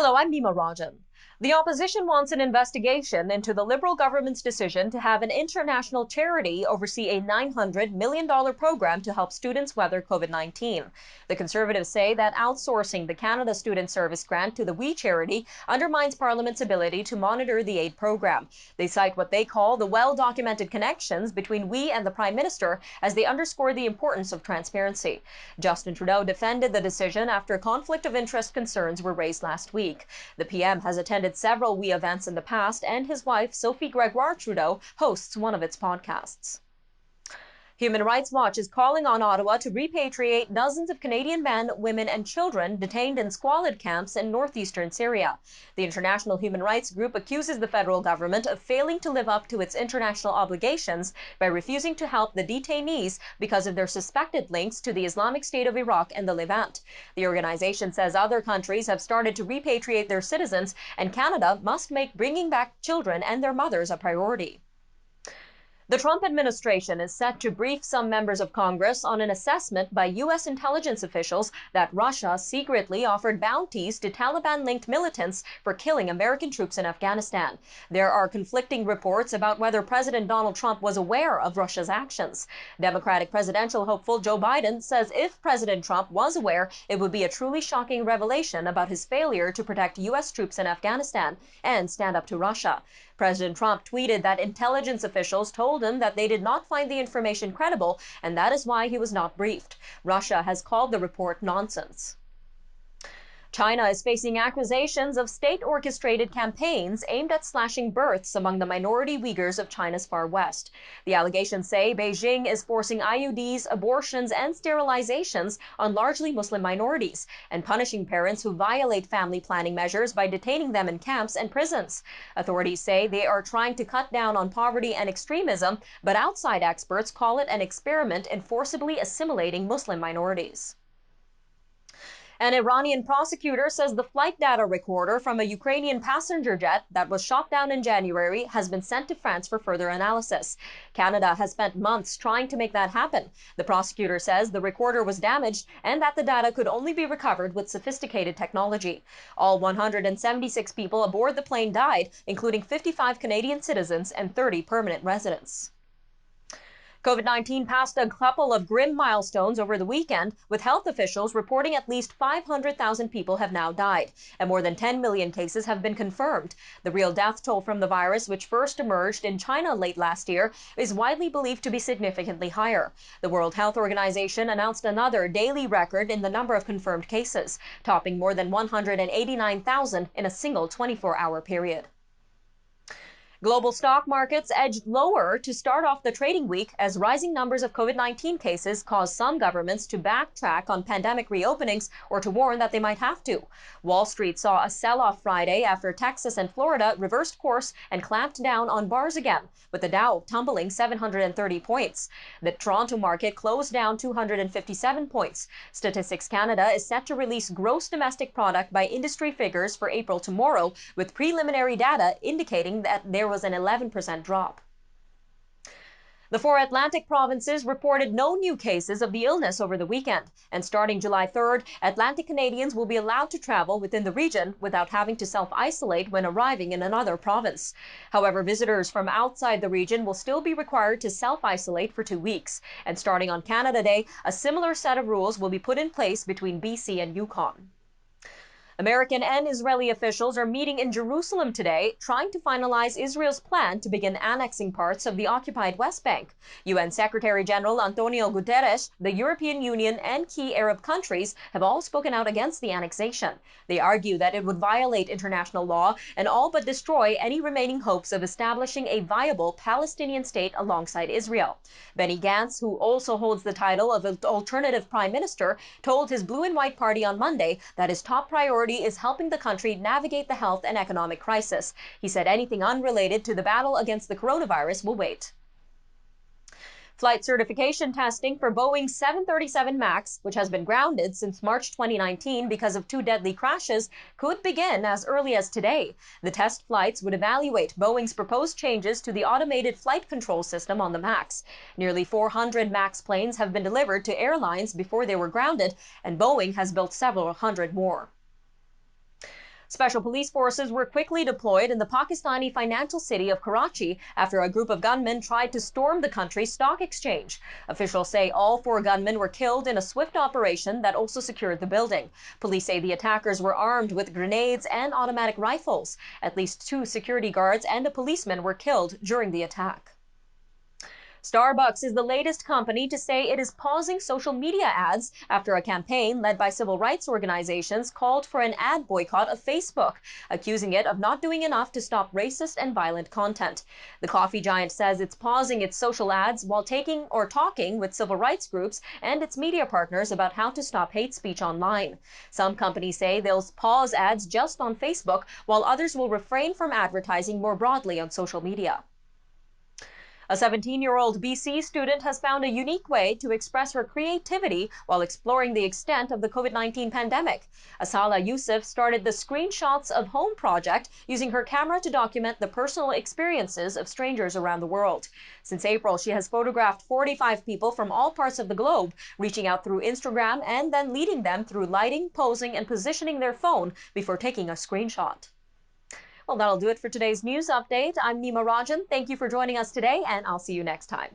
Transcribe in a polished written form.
Hello, I'm Nima Rajan. The opposition wants an investigation into the Liberal government's decision to have an international charity oversee a $900 million program to help students weather COVID-19. The Conservatives say that outsourcing the Canada Student Service grant to the WE charity undermines Parliament's ability to monitor the aid program. They cite what they call the well-documented connections between WE and the Prime Minister as they underscore the importance of transparency. Justin Trudeau defended the decision after conflict of interest concerns were raised last week. The PM has attended several WE events in the past, and his wife, Sophie Gregoire Trudeau, hosts one of its podcasts. Human Rights Watch is calling on Ottawa to repatriate dozens of Canadian men, women, and children detained in squalid camps in northeastern Syria. The international human rights group accuses the federal government of failing to live up to its international obligations by refusing to help the detainees because of their suspected links to the Islamic State of Iraq and the Levant. The organization says other countries have started to repatriate their citizens, and Canada must make bringing back children and their mothers a priority. The Trump administration is set to brief some members of Congress on an assessment by U.S. intelligence officials that Russia secretly offered bounties to Taliban-linked militants for killing American troops in Afghanistan. There are conflicting reports about whether President Donald Trump was aware of Russia's actions. Democratic presidential hopeful Joe Biden says if President Trump was aware, it would be a truly shocking revelation about his failure to protect U.S. troops in Afghanistan and stand up to Russia. President Trump tweeted that intelligence officials told him that they did not find the information credible, and that is why he was not briefed. Russia has called the report nonsense. China is facing accusations of state-orchestrated campaigns aimed at slashing births among the minority Uyghurs of China's far west. The allegations say Beijing is forcing IUDs, abortions, and sterilizations on largely Muslim minorities, and punishing parents who violate family planning measures by detaining them in camps and prisons. Authorities say they are trying to cut down on poverty and extremism, but outside experts call it an experiment in forcibly assimilating Muslim minorities. An Iranian prosecutor says the flight data recorder from a Ukrainian passenger jet that was shot down in January has been sent to France for further analysis. Canada has spent months trying to make that happen. The prosecutor says the recorder was damaged and that the data could only be recovered with sophisticated technology. All 176 people aboard the plane died, including 55 Canadian citizens and 30 permanent residents. COVID-19 passed a couple of grim milestones over the weekend, with health officials reporting at least 500,000 people have now died, and more than 10 million cases have been confirmed. The real death toll from the virus, which first emerged in China late last year, is widely believed to be significantly higher. The World Health Organization announced another daily record in the number of confirmed cases, topping more than 189,000 in a single 24-hour period. Global stock markets edged lower to start off the trading week as rising numbers of COVID-19 cases caused some governments to backtrack on pandemic reopenings or to warn that they might have to. Wall Street saw a sell-off Friday after Texas and Florida reversed course and clamped down on bars again, with the Dow tumbling 730 points. The Toronto market closed down 257 points. Statistics Canada is set to release gross domestic product by industry figures for April tomorrow, with preliminary data indicating that there was an 11% drop. The 4 Atlantic provinces reported no new cases of the illness over the weekend, and starting July 3rd, Atlantic Canadians will be allowed to travel within the region without having to self-isolate when arriving in another province. However, visitors from outside the region will still be required to self-isolate for 2 weeks, and starting on Canada Day, a similar set of rules will be put in place between BC and Yukon. American and Israeli officials are meeting in Jerusalem today, trying to finalize Israel's plan to begin annexing parts of the occupied West Bank. UN Secretary General Antonio Guterres, the European Union, and key Arab countries have all spoken out against the annexation. They argue that it would violate international law and all but destroy any remaining hopes of establishing a viable Palestinian state alongside Israel. Benny Gantz, who also holds the title of alternative prime minister, told his Blue and White Party on Monday that his top priority is helping the country navigate the health and economic crisis. He said anything unrelated to the battle against the coronavirus will wait. Flight certification testing for Boeing's 737 MAX, which has been grounded since March 2019 because of 2 deadly crashes, could begin as early as today. The test flights would evaluate Boeing's proposed changes to the automated flight control system on the MAX. Nearly 400 MAX planes have been delivered to airlines before they were grounded, and Boeing has built several hundred more. Special police forces were quickly deployed in the Pakistani financial city of Karachi after a group of gunmen tried to storm the country's stock exchange. Officials say all 4 gunmen were killed in a swift operation that also secured the building. Police say the attackers were armed with grenades and automatic rifles. At least 2 security guards and a policeman were killed during the attack. Starbucks is the latest company to say it is pausing social media ads after a campaign led by civil rights organizations called for an ad boycott of Facebook, accusing it of not doing enough to stop racist and violent content. The coffee giant says it's pausing its social ads while talking with civil rights groups and its media partners about how to stop hate speech online. Some companies say they'll pause ads just on Facebook, while others will refrain from advertising more broadly on social media. A 17-year-old BC student has found a unique way to express her creativity while exploring the extent of the COVID-19 pandemic. Asala Yusuf started the Screenshots of Home project using her camera to document the personal experiences of strangers around the world. Since April, she has photographed 45 people from all parts of the globe, reaching out through Instagram and then leading them through lighting, posing, and positioning their phone before taking a screenshot. Well, that'll do it for today's news update. I'm Nima Rajan. Thank you for joining us today, and I'll see you next time.